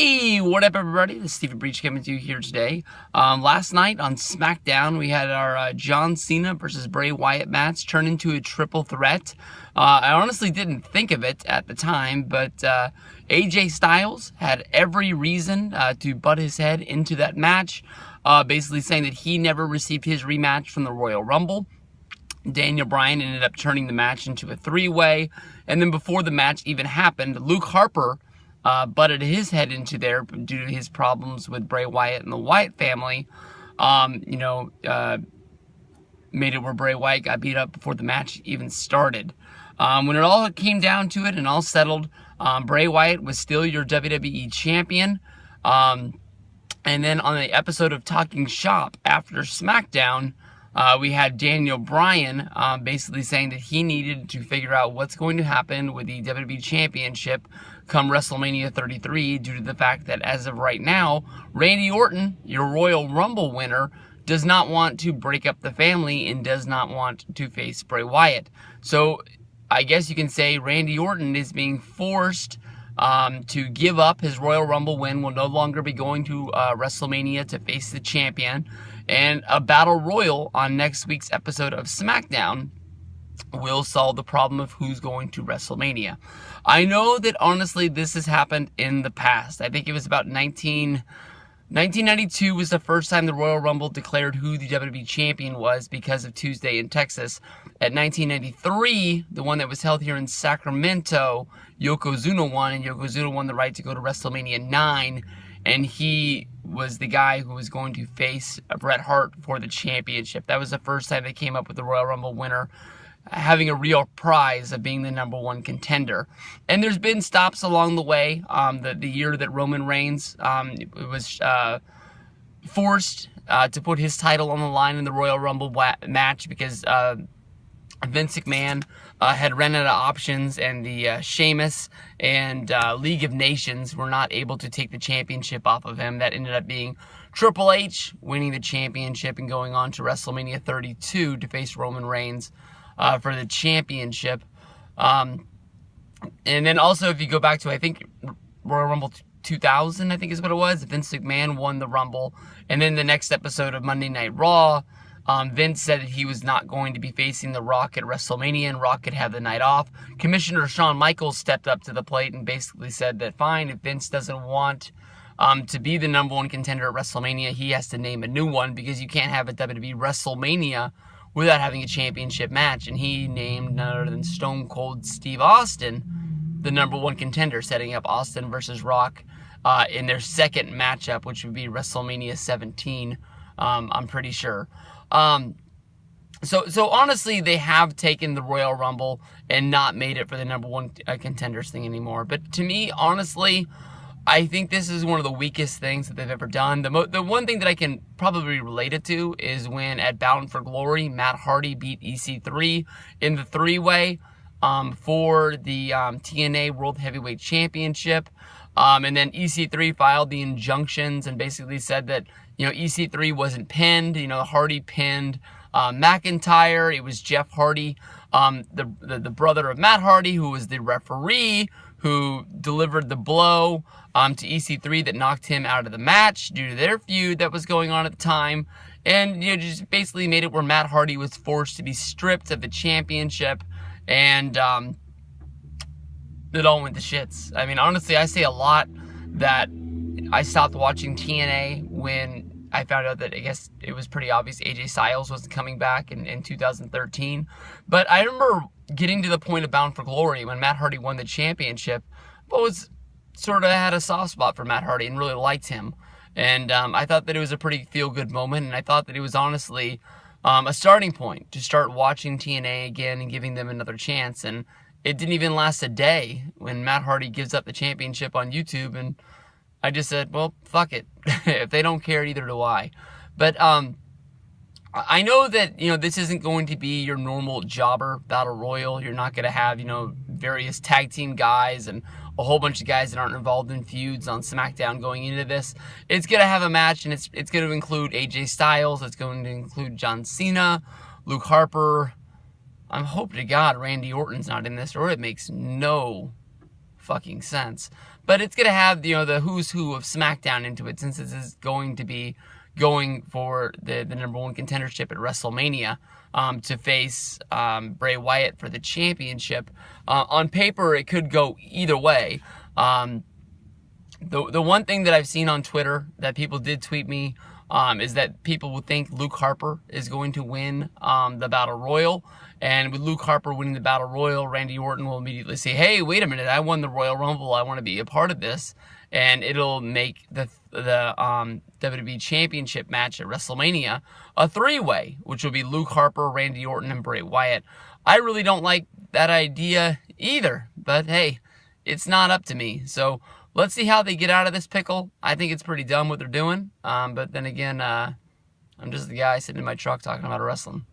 Hey, what up, everybody? This is Stephen Breach coming to you here today. Last night on Smackdown, we had our John Cena versus Bray Wyatt match turn into a triple threat. I honestly didn't think of it at the time, but AJ Styles had every reason to butt his head into that match, basically saying that he never received his rematch from the Royal Rumble. Daniel Bryan ended up turning the match into a three-way, and then before the match even happened, Luke Harper butted his head into there due to his problems with Bray Wyatt and the Wyatt family. Made it where Bray Wyatt got beat up before the match even started. When it all came down to it and all settled, Bray Wyatt was still your WWE champion. And then on the episode of Talking Shop after Smackdown, we had Daniel Bryan basically saying that he needed to figure out what's going to happen with the WWE Championship come WrestleMania 33 due to the fact that as of right now, Randy Orton, your Royal Rumble winner, does not want to break up the family and does not want to face Bray Wyatt. So I guess you can say Randy Orton is being forced to give up his Royal Rumble win, will no longer be going to WrestleMania to face the champion, and a Battle Royal on next week's episode of Smackdown will solve the problem of who's going to WrestleMania. I know that honestly this has happened in the past. I think it was about 1992 was the first time the Royal Rumble declared who the WWE champion was because of Tuesday in Texas. At 1993, the one that was held here in Sacramento, Yokozuna won, and Yokozuna won the right to go to WrestleMania 9, and he was the guy who was going to face Bret Hart for the championship. That was the first time they came up with the Royal Rumble winner having a real prize of being the number one contender. And there's been stops along the way. The year that Roman Reigns was forced to put his title on the line in the Royal Rumble match because Vince McMahon had run out of options, and the Sheamus and League of Nations were not able to take the championship off of him. That ended up being Triple H winning the championship and going on to WrestleMania 32 to face Roman Reigns for the championship. And then also, if you go back to, I think, Royal Rumble 2000, I think is what it was, Vince McMahon won the Rumble. And then the next episode of Monday Night Raw, Vince said that he was not going to be facing The Rock at WrestleMania, and Rock could have the night off. Commissioner Shawn Michaels stepped up to the plate and basically said that, fine, if Vince doesn't want to be the number one contender at WrestleMania, he has to name a new one, because you can't have a WWE WrestleMania without having a championship match. And he named none other than Stone Cold Steve Austin the number one contender, setting up Austin versus Rock in their second matchup, which would be WrestleMania 17, I'm pretty sure. So honestly, they have taken the Royal Rumble and not made it for the number one contenders thing anymore. But to me, honestly, I think this is one of the weakest things that they've ever done. The one thing that I can probably relate it to is when at Bound for Glory, Matt Hardy beat EC3 in the three-way for the TNA World Heavyweight Championship. And then EC3 filed the injunctions and basically said that, EC3 wasn't pinned. Hardy pinned McIntyre. It was Jeff Hardy, the brother of Matt Hardy, who was the referee, who delivered the blow to EC3 that knocked him out of the match due to their feud that was going on at the time. And, just basically made it where Matt Hardy was forced to be stripped of the championship, and it all went to shits. I mean, honestly, I say a lot that I stopped watching TNA when I found out that I guess it was pretty obvious AJ Styles wasn't coming back in 2013. But I remember getting to the point of Bound for Glory when Matt Hardy won the championship, but was sort of had a soft spot for Matt Hardy and really liked him. And I thought that it was a pretty feel-good moment, and I thought that it was honestly a starting point to start watching TNA again and giving them another chance. And it didn't even last a day when Matt Hardy gives up the championship on YouTube, and I just said, well, fuck it. If they don't care, neither do I. But I know that, this isn't going to be your normal jobber battle royal. You're not going to have, various tag team guys and a whole bunch of guys that aren't involved in feuds on SmackDown going into this. It's going to have a match, and it's going to include AJ Styles. It's going to include John Cena, Luke Harper. I'm hoping to God Randy Orton's not in this, or it makes no fucking sense. but it's going to have, you know, the who's who of SmackDown into it, since this is going to be going for the number one contendership at WrestleMania, to face Bray Wyatt for the championship. On paper, it could go either way. The one thing that I've seen on Twitter that people did tweet me is that people would think Luke Harper is going to win the Battle Royal. And with Luke Harper winning the Battle Royal, Randy Orton will immediately say, hey, wait a minute, I won the Royal Rumble. I want to be a part of this. And it'll make the WWE Championship match at WrestleMania a three-way, which will be Luke Harper, Randy Orton, and Bray Wyatt. I really don't like that idea either. But, hey, it's not up to me. So let's see how they get out of this pickle. I think it's pretty dumb what they're doing. But then again, I'm just the guy sitting in my truck talking about wrestling.